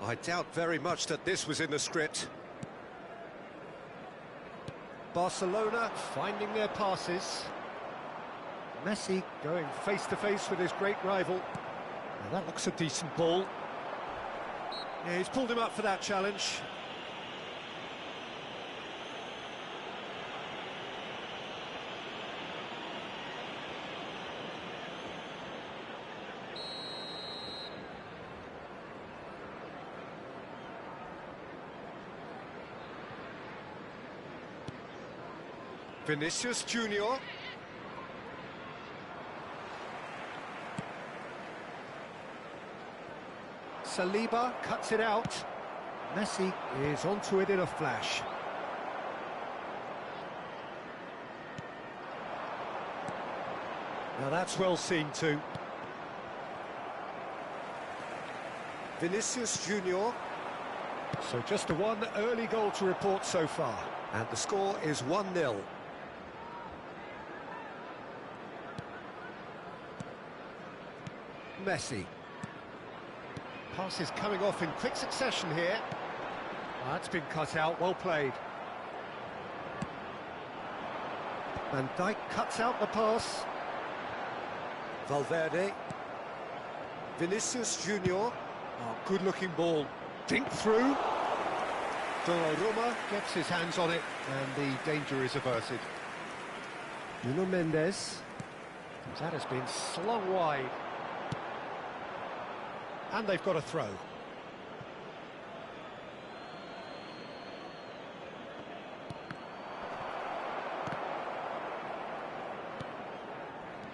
I doubt very much that this was in the script. Barcelona finding their passes. Messi going face-to-face with his great rival. Now that looks a decent ball. Yeah, he's pulled him up for that challenge. Vinicius Junior. Saliba cuts it out. Messi is onto it in a flash. Now that's well seen too. Vinicius Junior. So just a one early goal to report so far. And the score is 1-0. Messi. Pass is coming off in quick succession here. That's been cut out, well played. Van Dijk cuts out the pass. Valverde. Vinicius Junior. Oh, good-looking ball. Dink through. Donnarumma gets his hands on it, and the danger is averted. Nuno Mendes. That has been slung wide. And they've got a throw.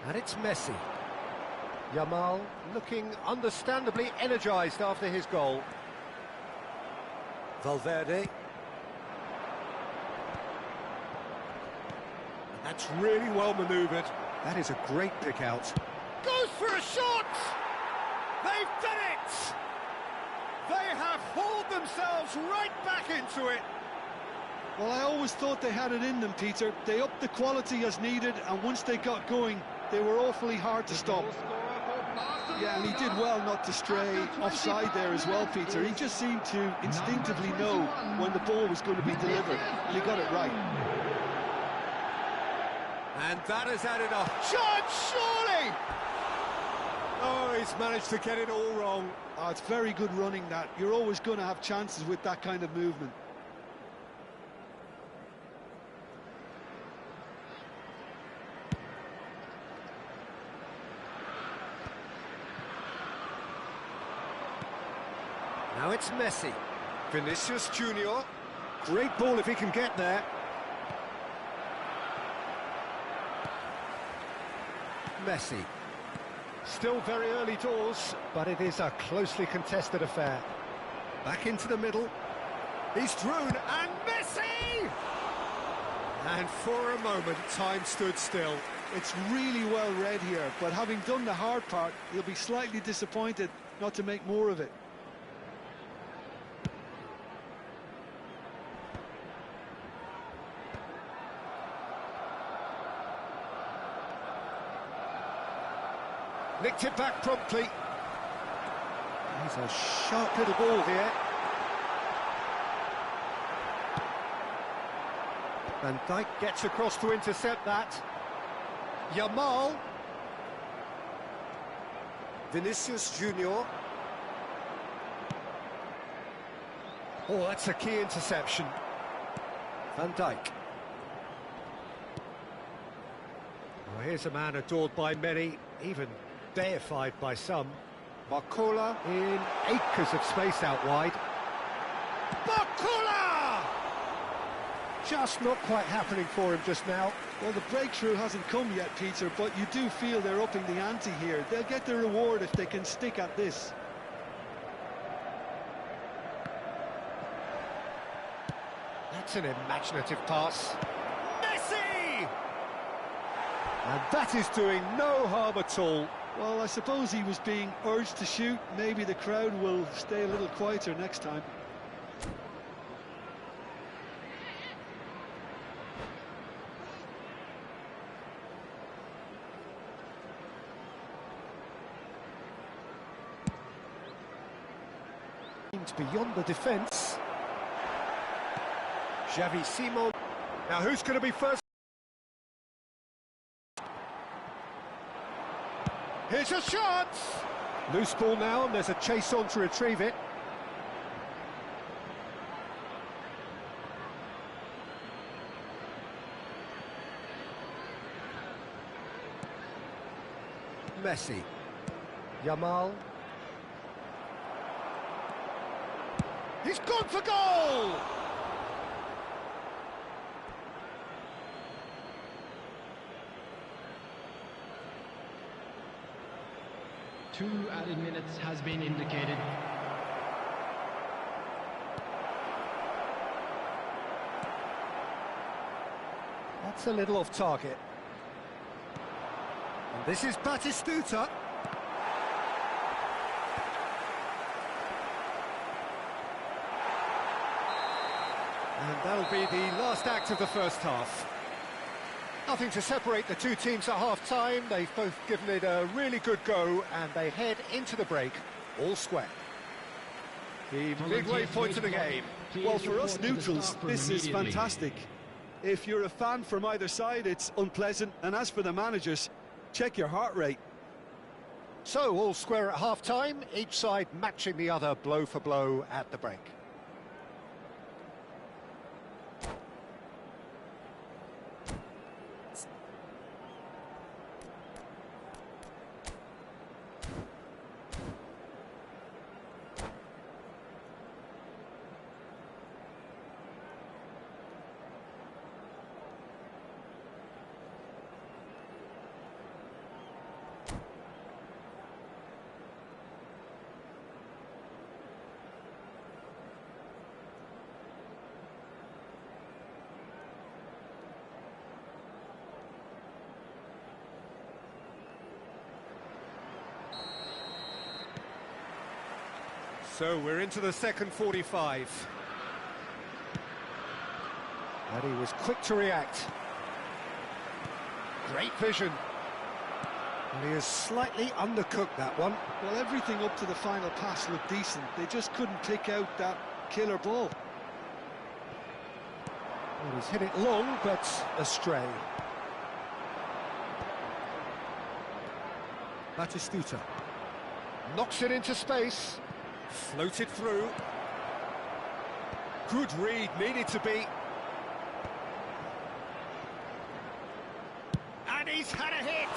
And it's Messi. Yamal looking understandably energised after his goal. Valverde. And that's really well manoeuvred. That is a great pick out. Goes for a shot! They've done it! They have hauled themselves right back into it. Well, I always thought they had it in them, Peter. They upped the quality as needed, and once they got going, they were awfully hard to stop. Yeah, and he did well not to stray offside there as well, Peter. He just seemed to instinctively know when the ball was going to be delivered, and he got it right. And that has added a chance, surely! Oh, he's managed to get it all wrong. Oh, it's very good running, that. You're always going to have chances with that kind of movement. Now it's Messi. Vinicius Junior. Great ball if he can get there. Messi. Still very early doors, but it is a closely contested affair. Back into the middle. He's through, and Messi! And for a moment, time stood still. It's really well read here, but having done the hard part, he'll be slightly disappointed not to make more of it. Nicked it back promptly. He's a sharp little ball here. Van Dijk gets across to intercept that. Yamal. Vinicius Junior. Oh, that's a key interception. Van Dijk. Well, here's a man adored by many, even deified by some. Barcola in acres of space out wide. Barcola! Just not quite happening for him just now. Well, the breakthrough hasn't come yet, Peter, but you do feel they're upping the ante here. They'll get their reward if they can stick at this. That's an imaginative pass. Messi! And that is doing no harm at all. Well, I suppose he was being urged to shoot. Maybe the crowd will stay a little quieter next time. seemed beyond the defence. Xavi Simon. Now who's going to be first? Here's a shot! Loose ball now, and there's a chase on to retrieve it. Messi. Yamal. He's gone for goal! Two added minutes has been indicated. That's a little off target. And this is Batistuta. And that'll be the last act of the first half. Nothing to separate the two teams at half-time. They've both given it a really good go, and they head into the break all square. The midway point of the game. Well, for us neutrals, this is fantastic. If you're a fan from either side, it's unpleasant. And as for the managers, check your heart rate. So, all square at half-time, each side matching the other blow for blow at the break. So we're into the second 45. And he was quick to react. Great vision. And he has slightly undercooked that one. Well, everything up to the final pass looked decent. They just couldn't pick out that killer ball. Well, he's hit it long, but astray. Batistuta knocks it into space. Floated through. Good read, needed to be. And he's had a hit!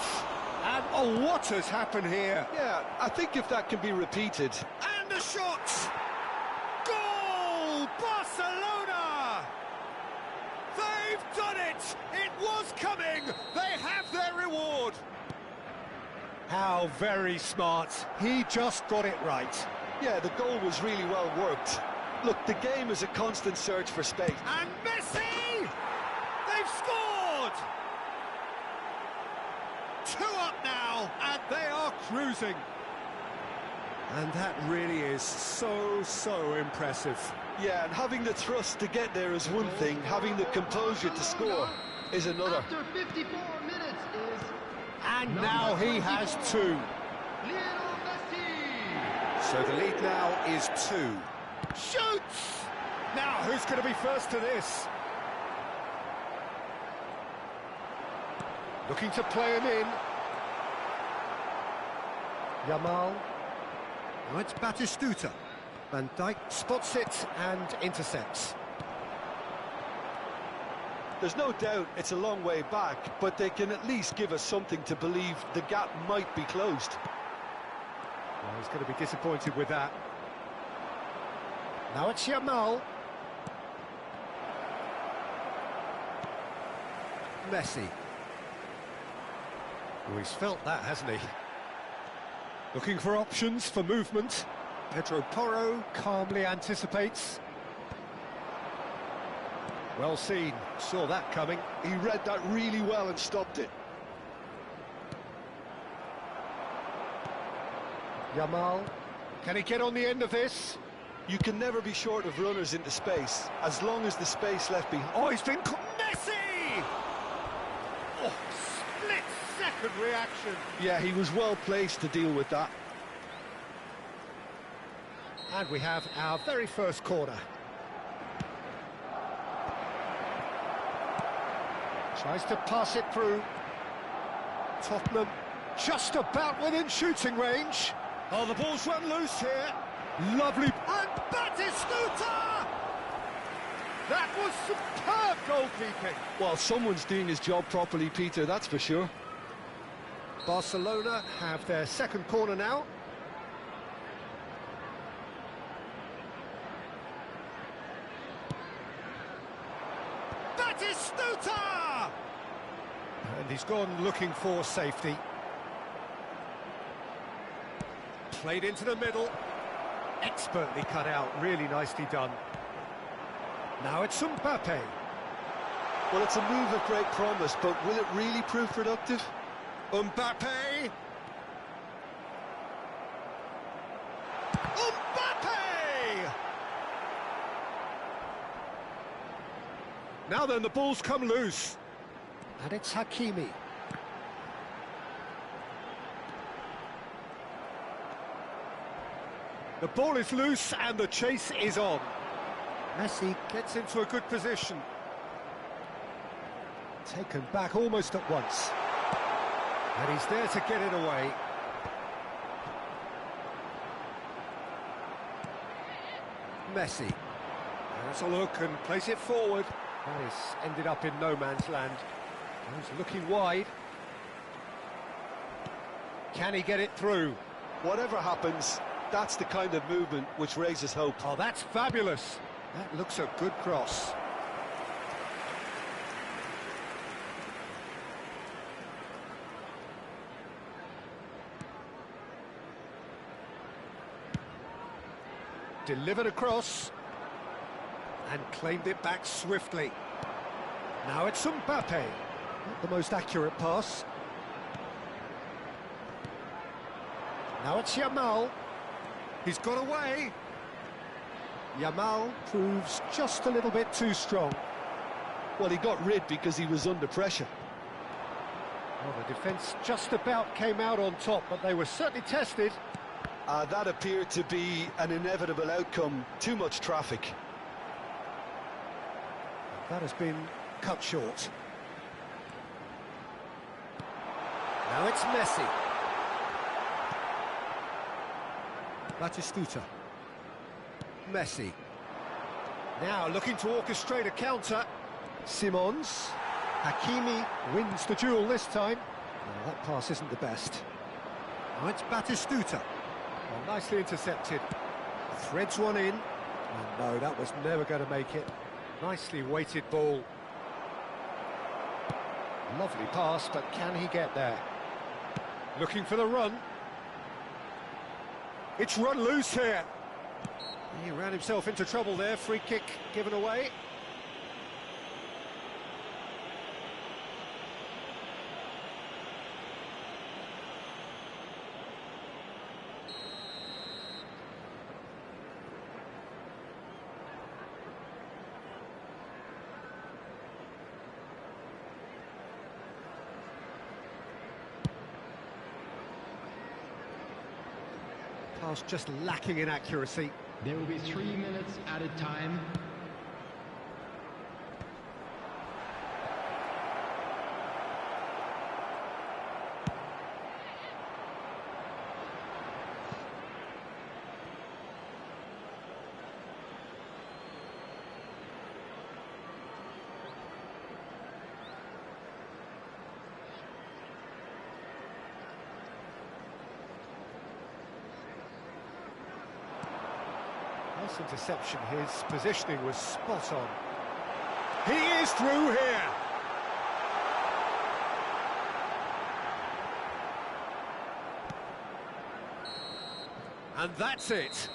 And oh, what has happened here? Yeah, I think if that can be repeated. And the shot! Goal! Barcelona! They've done it! It was coming! They have their reward! How very smart. He just got it right. Yeah, the goal was really well worked. Look, the game is a constant search for space. And Messi! They've scored! 2 up now, and they are cruising. And that really is so impressive. Yeah, and having the thrust to get there is one thing, having the composure to score is another. After 54 minutes is... And now he has 2. So the lead now is 2. Shoots! Now, who's going to be first to this? Looking to play him in. Yamal. Now it's Batistuta. Van Dijk spots it and intercepts. There's no doubt it's a long way back, but they can at least give us something to believe the gap might be closed. Well, he's going to be disappointed with that. Now it's Yamal. Messi. Oh, he's felt that, hasn't he? Looking for options for movement. Pedro Porro calmly anticipates. Well seen, saw that coming. He read that really well and stopped it. Yamal. Can he get on the end of this? You can never be short of runners into space, as long as the space left behind. Oh, he's been... Messi! Oh, split-second reaction. Yeah, he was well placed to deal with that. And we have our very first corner. Tries to pass it through. Tottenham just about within shooting range. Oh, the ball's run loose here. Lovely. And Batistuta! That was superb goalkeeping. Well, someone's doing his job properly, Peter, that's for sure. Barcelona have their second corner now. Batistuta! And he's gone looking for safety. Played into the middle. Expertly cut out, really nicely done. Now it's Mbappe. Well, it's a move of great promise, but will it really prove productive? Mbappe! Mbappe! Now then, the ball's come loose. And it's Hakimi. The ball is loose and the chase is on. Messi gets into a good position. Taken back almost at once. And he's there to get it away. Messi. Has a look and plays it forward. That is ended up in no man's land. He's looking wide. Can he get it through? Whatever happens, that's the kind of movement which raises hope. Oh, that's fabulous. That looks a good cross. Delivered across. And claimed it back swiftly. Now it's Mbappe. Not the most accurate pass. Now it's Yamal. He's got away. Yamal proves just a little bit too strong. Well, he got rid because he was under pressure. Well, the defence just about came out on top, but they were certainly tested. That appeared to be an inevitable outcome. Too much traffic. That has been cut short. Now it's Messi. Batistuta. Messi. Now looking to orchestrate a counter. Simons. Hakimi wins the duel this time. Well, that pass isn't the best. Now it's Batistuta. Well, nicely intercepted. Threads one in. Oh, no, that was never going to make it. Nicely weighted ball. Lovely pass, but can he get there? Looking for the run. It's run loose here. He ran himself into trouble there. Free kick given away. Pass just lacking in accuracy. There will be 3 minutes added time. Nice interception. His positioning was spot on. He is through here. And that's it.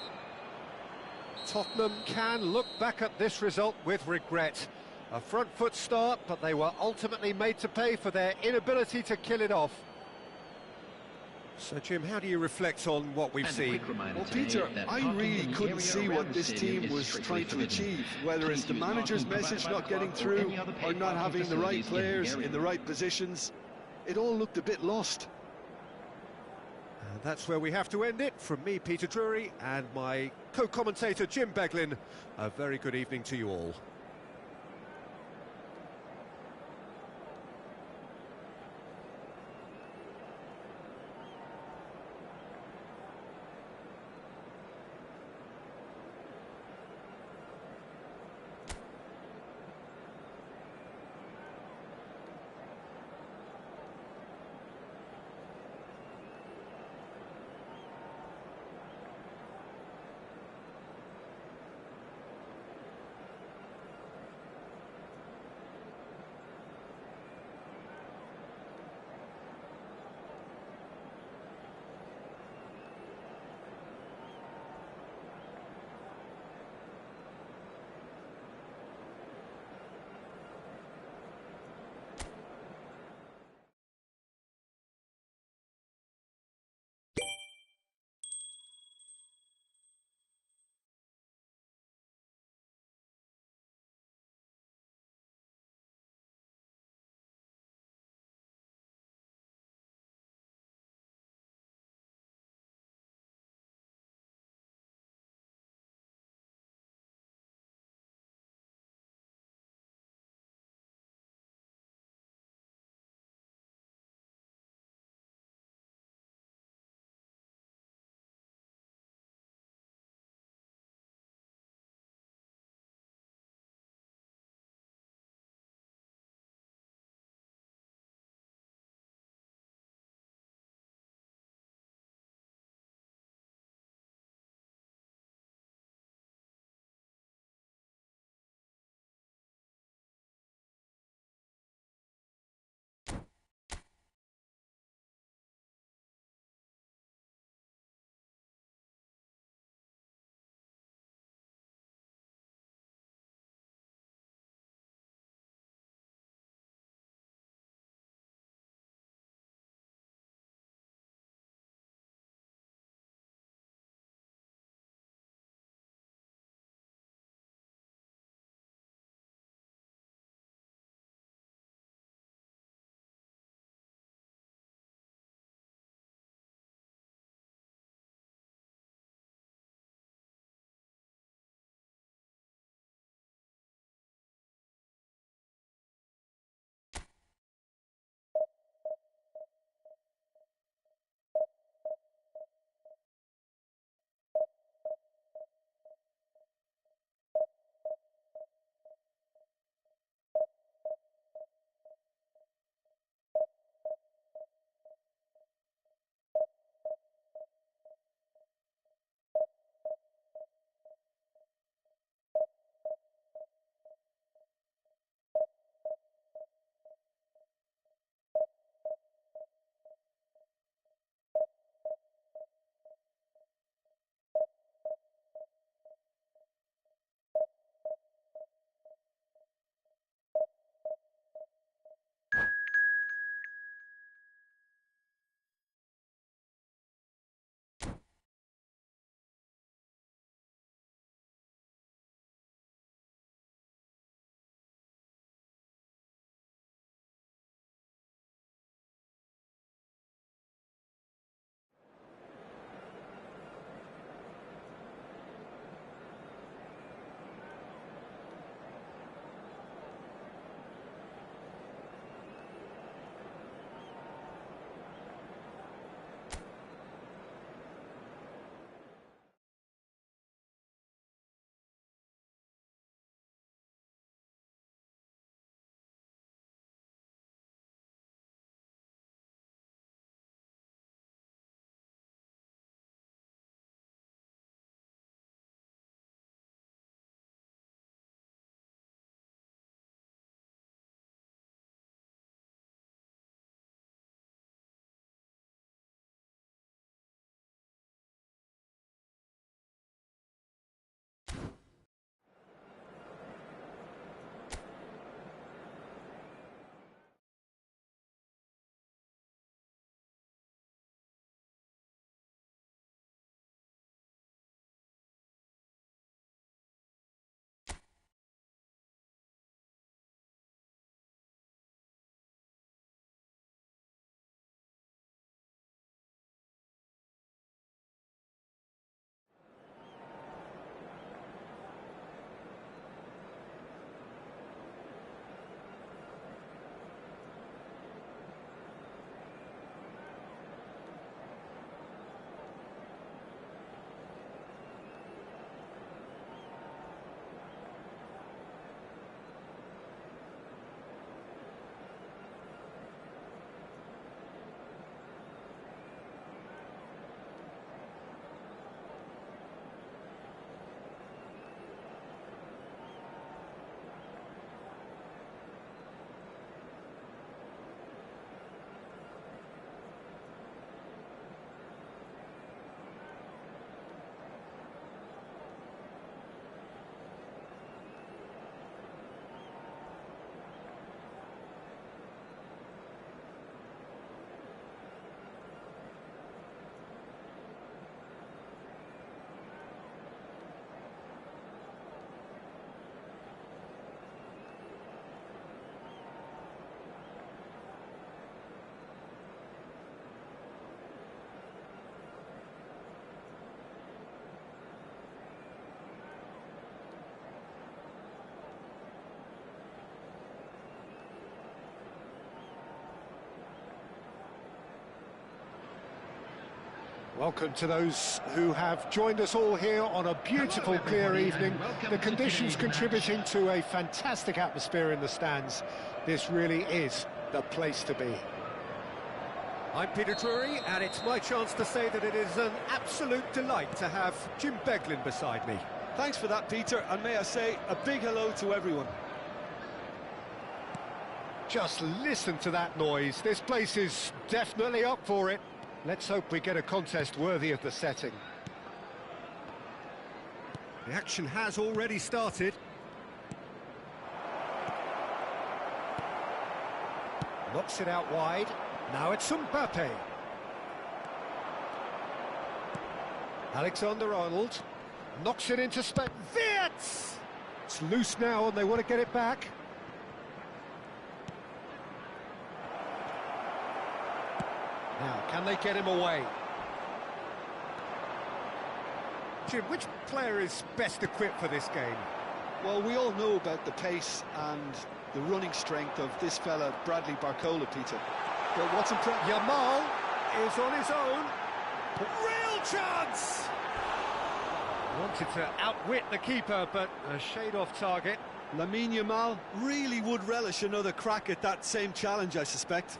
Tottenham can look back at this result with regret. A front foot start, but they were ultimately made to pay for their inability to kill it off. So, Jim, how do you reflect on what we've seen? Well, Peter, I really couldn't see what this team was trying to achieve, whether it's the manager's message not getting through or not having the right players in the right positions. It all looked a bit lost. And that's where we have to end it. From me, Peter Drury, and my co-commentator, Jim Beglin, a very good evening to you all. Welcome to those who have joined us all here on a beautiful, clear evening. The conditions contributing to a fantastic atmosphere in the stands. This really is the place to be. I'm Peter Drury, and it's my chance to say that it is an absolute delight to have Jim Beglin beside me. Thanks for that, Peter, and may I say a big hello to everyone. Just listen to that noise. This place is definitely up for it. Let's hope we get a contest worthy of the setting. The action has already started. Knocks it out wide. Now it's Mbappe. Alexander-Arnold knocks it into space. Wirtz! It's loose now and they want to get it back. Now, can they get him away? Jim, which player is best equipped for this game? Well, we all know about the pace and the running strength of this fella, Bradley Barcola, Peter. But what's impressive? Yamal is on his own. Real chance! Wanted to outwit the keeper, but a shade off target. Lamine Yamal really would relish another crack at that same challenge, I suspect.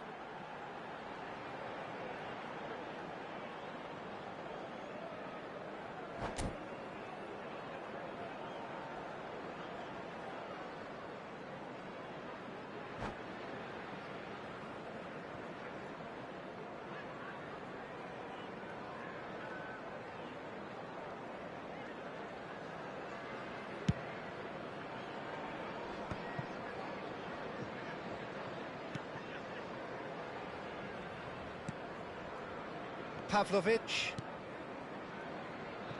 Pavlovic.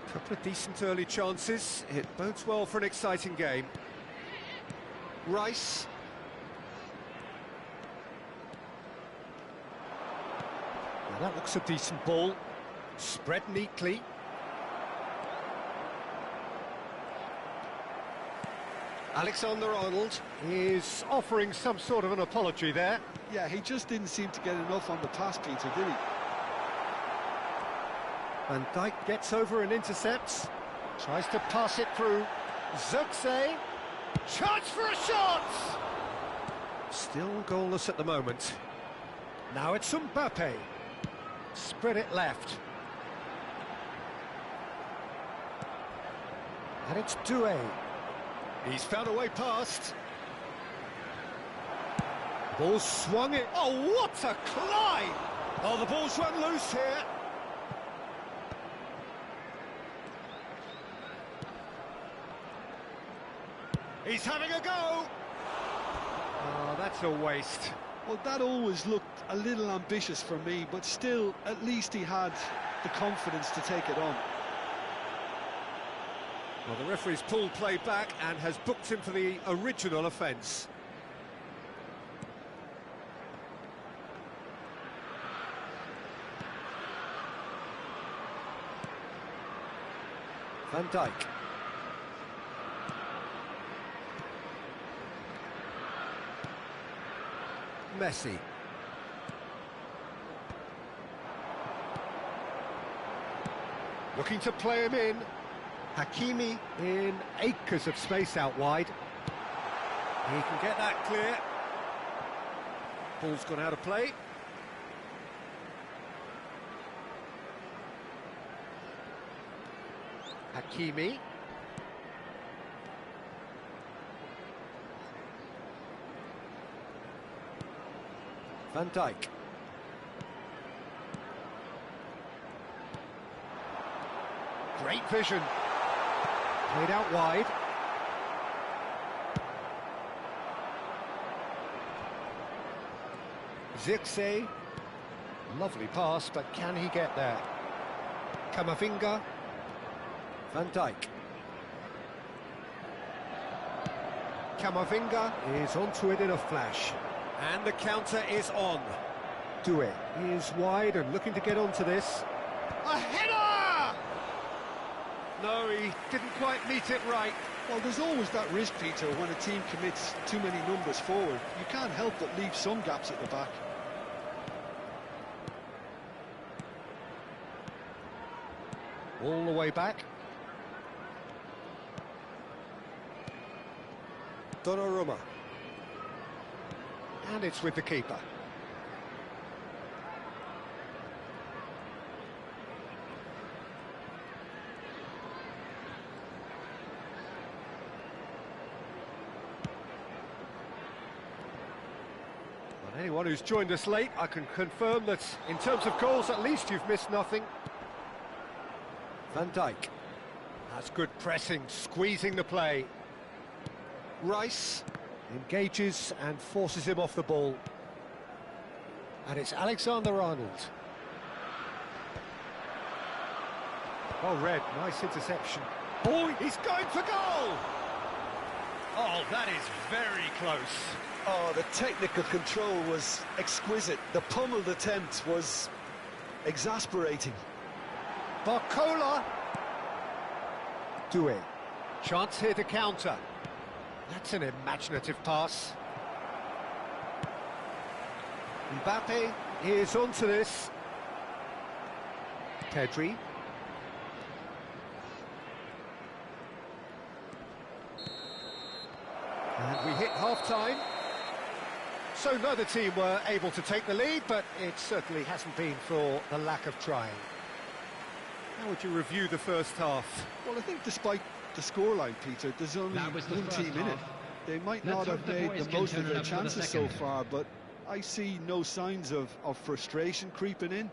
A couple of decent early chances. It bodes well for an exciting game. Rice. Now that looks a decent ball. Spread neatly. Alexander-Arnold is offering some sort of an apology there. Yeah, he just didn't seem to get enough on the pass, Peter, did he? Van Dijk gets over and intercepts. Tries to pass it through. Zirkzee. Chance for a shot! Still goalless at the moment. Now it's Mbappe. Spread it left. And it's Doué. He's found a way past. Ball swung it. Oh, what a climb! Oh, the ball's run loose here. He's having a go! Oh, that's a waste. Well, that always looked a little ambitious for me, but still, at least he had the confidence to take it on. Well, the referee's pulled play back and has booked him for the original offence. Van Dijk. Messi. Looking to play him in. Hakimi in acres of space out wide. He can get that clear. Ball's gone out of play. Hakimi. Van Dijk. Great vision. Played out wide. Zirkzee. Lovely pass, but can he get there? Camavinga. Van Dijk. Camavinga is onto it in a flash. And the counter is on. Doué is wide and looking to get onto this. A header! No, he didn't quite meet it right. Well, there's always that risk, Peter, when a team commits too many numbers forward. You can't help but leave some gaps at the back. All the way back. Donnarumma. And it's with the keeper. Well, anyone who's joined us late, I can confirm that in terms of goals, at least you've missed nothing. Van Dijk. That's good pressing, squeezing the play. Rice engages and forces him off the ball. And it's Alexander-Arnold. Oh, Red, nice interception. Oh, he's going for goal! Oh, that is very close. Oh, the technical control was exquisite. The pummeled attempt was exasperating. Barcola. Doué. Chance here to counter. That's an imaginative pass. Mbappe is onto this. Pedri. And we hit half-time. So neither team were able to take the lead, but it certainly hasn't been for the lack of trying. How would you review the first half? Well, I think despite the scoreline, Peter, there's only one team in it. They might not have made the most of their chances so far, but I see no signs of frustration creeping in.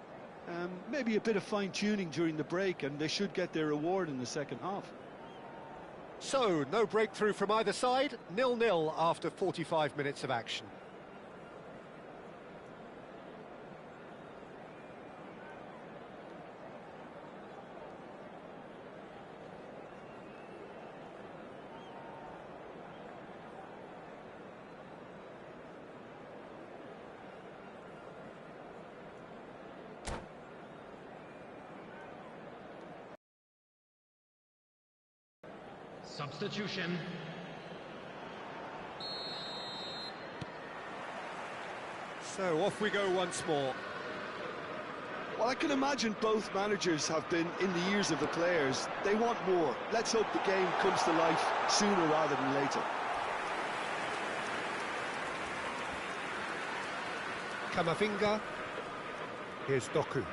Maybe a bit of fine-tuning during the break, and they should get their reward in the second half. So, no breakthrough from either side, 0-0 after 45 minutes of action. Substitution. So off we go once more. Well, I can imagine both managers have been in the ears of the players. They want more. Let's hope the game comes to life sooner rather than later. Camavinga. Here's Doku.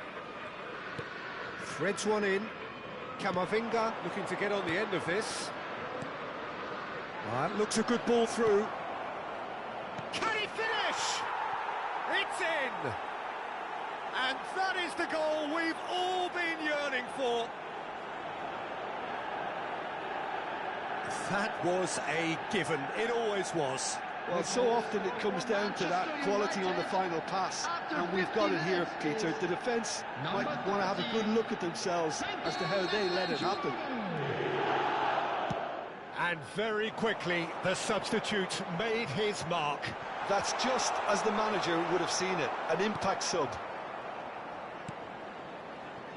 Threads one in. Camavinga looking to get on the end of this. That looks a good ball through. Can he finish? It's in! And that is the goal we've all been yearning for. That was a given. It always was. Well, so often it comes down to that quality on the final pass, and we've got it here, Peter. The defence might want to have a good look at themselves as to how they let it happen. And very quickly, the substitute made his mark. That's just as the manager would have seen it, an impact sub.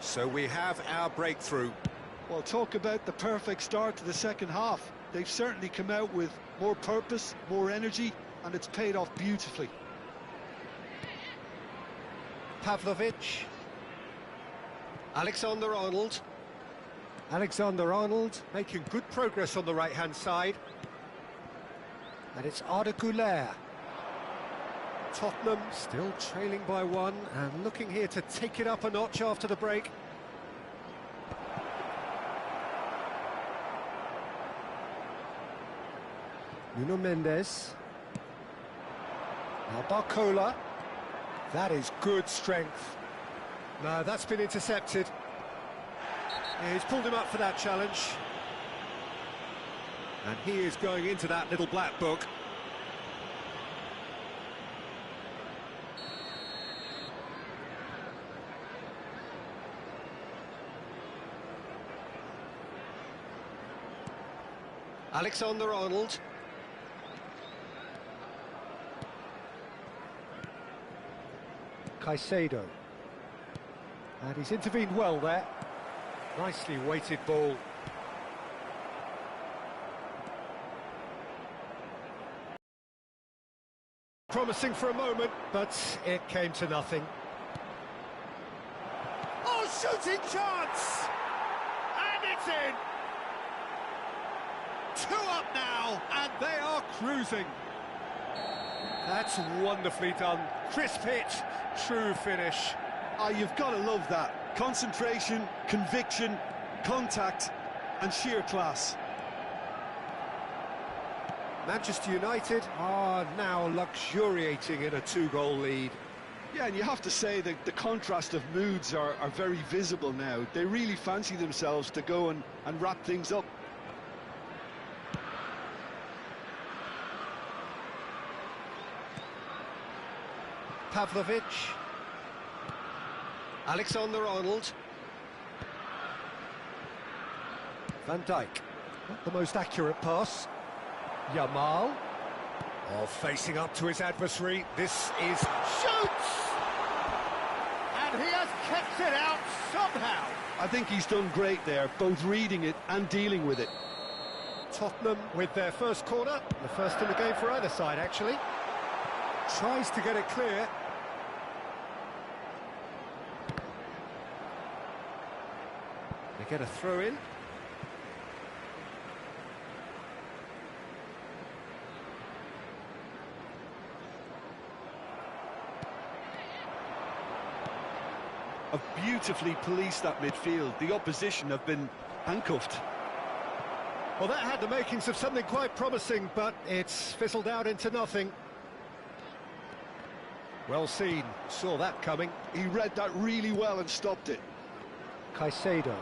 So we have our breakthrough. Well, talk about the perfect start to the second half. They've certainly come out with more purpose, more energy, and it's paid off beautifully. Pavlovic. Alexander-Arnold. Alexander-Arnold making good progress on the right-hand side. And it's Arda Güler. Tottenham still trailing by one and looking here to take it up a notch after the break. Nuno Mendes. Now Barcola. That is good strength. No, that's been intercepted. Yeah, he's pulled him up for that challenge. And he is going into that little black book. Alexander-Arnold. Caicedo. And he's intervened well there. Nicely weighted ball. Promising for a moment, but it came to nothing. Oh, shooting chance! And it's in! 2 up now, and they are cruising. That's wonderfully done. Crisp hit, true finish. Ah, you've got to love that. Concentration, conviction, contact, and sheer class. Manchester United are now luxuriating in a 2-goal lead. Yeah, and you have to say that the contrast of moods are very visible now. They really fancy themselves to go and wrap things up. Pavlovic. Alexander-Arnold. Van Dijk. Not the most accurate pass. Yamal. Oh, facing up to his adversary. This is... shoots! And he has kept it out somehow. I think he's done great there, both reading it and dealing with it. Tottenham with their first corner. The first in the game for either side, actually. Tries to get it clear. They get a throw in. Have beautifully policed that midfield. The opposition have been handcuffed. Well, that had the makings of something quite promising, but it's fizzled out into nothing. Well seen, saw that coming. He read that really well and stopped it. Caicedo.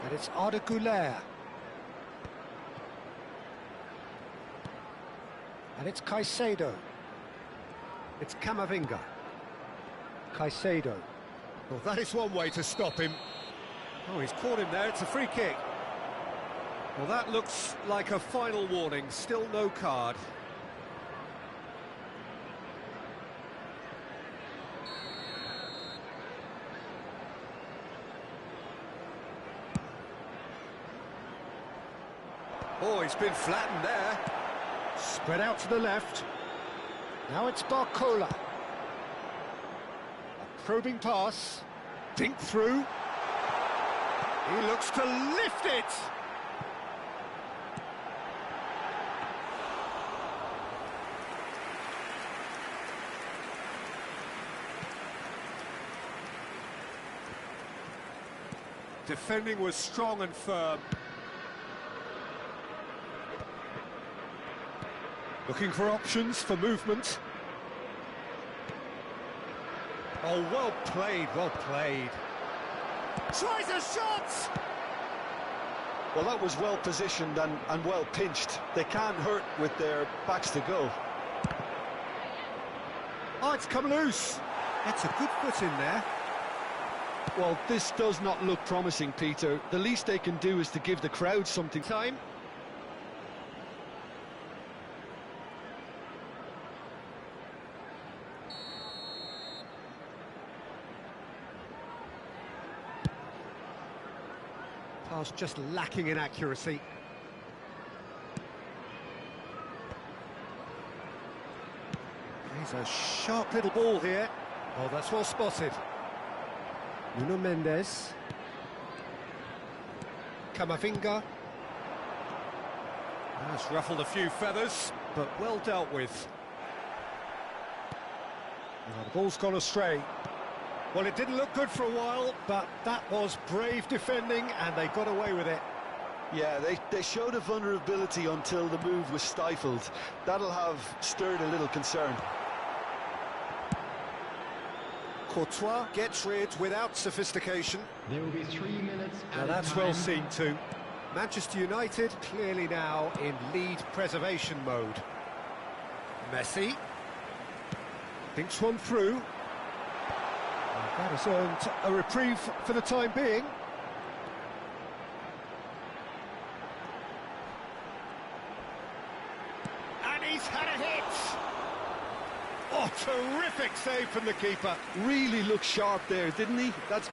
And it's Arda Güler. And it's Caicedo. It's Camavinga. Caicedo. Well, that is one way to stop him. Oh, he's caught him there, it's a free kick. Well, that looks like a final warning, still no card. Oh, he's been flattened there. Spread out to the left. Now it's Barcola. A probing pass. Dink through. He looks to lift it. Defending was strong and firm. Looking for options for movement. Oh, well played, well played. Tries a shot! Well, that was well positioned and well pinched. They can't hurt with their backs to goal. Oh, it's come loose. That's a good foot in there. Well, this does not look promising, Peter. The least they can do is to give the crowd something. Time. Pass just lacking in accuracy. He's a sharp little ball here. Oh, that's well spotted. Nuno Mendes. Camavinga. That's ruffled a few feathers, but well dealt with. Well, the ball's gone astray. Well, it didn't look good for a while, but that was brave defending, and they got away with it. Yeah, they showed a vulnerability until the move was stifled. That'll have stirred a little concern. Courtois gets rid without sophistication. There will be 3 minutes. Now that's well seen too. Manchester United clearly now in lead preservation mode. Messi thinks one through. That has earned a reprieve for the time being. And he's had a hit! Oh, terrific save from the keeper. Really looked sharp there, didn't he? That's